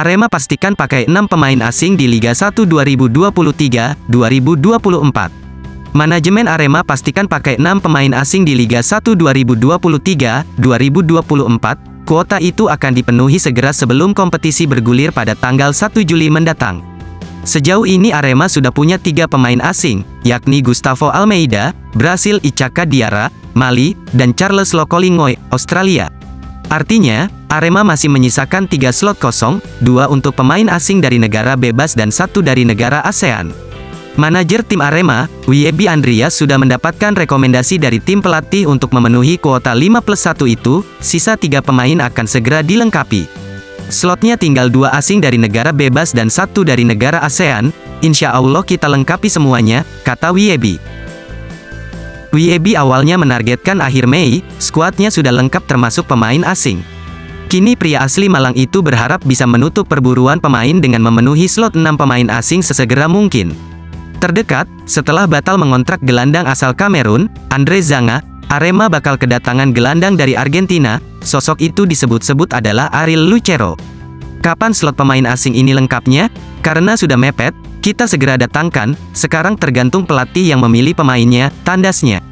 Arema pastikan pakai 6 pemain asing di Liga 1 2023-2024. Manajemen Arema pastikan pakai 6 pemain asing di Liga 1 2023-2024. Kuota itu akan dipenuhi segera sebelum kompetisi bergulir pada tanggal 1 Juli mendatang. Sejauh ini Arema sudah punya 3 pemain asing, yakni Gustavo Almeida, Brasil Ichaka Diarra, Mali, dan Charles Lokolingoy, Australia. Artinya, Arema masih menyisakan 3 slot kosong, 2 untuk pemain asing dari negara bebas dan 1 dari negara ASEAN. Manajer tim Arema, Wiebi Andreas sudah mendapatkan rekomendasi dari tim pelatih untuk memenuhi kuota 5+1 itu, sisa 3 pemain akan segera dilengkapi. Slotnya tinggal 2 asing dari negara bebas dan 1 dari negara ASEAN, insya Allah kita lengkapi semuanya, kata Wiebi. Wiebi awalnya menargetkan akhir Mei, skuadnya sudah lengkap termasuk pemain asing. Kini pria asli Malang itu berharap bisa menutup perburuan pemain dengan memenuhi slot 6 pemain asing sesegera mungkin. Terdekat, setelah batal mengontrak gelandang asal Kamerun, Andre Zanga, Arema bakal kedatangan gelandang dari Argentina, sosok itu disebut-sebut adalah Ariel Lucero. Kapan slot pemain asing ini lengkapnya? Karena sudah mepet, kita segera datangkan, sekarang tergantung pelatih yang memilih pemainnya, tandasnya.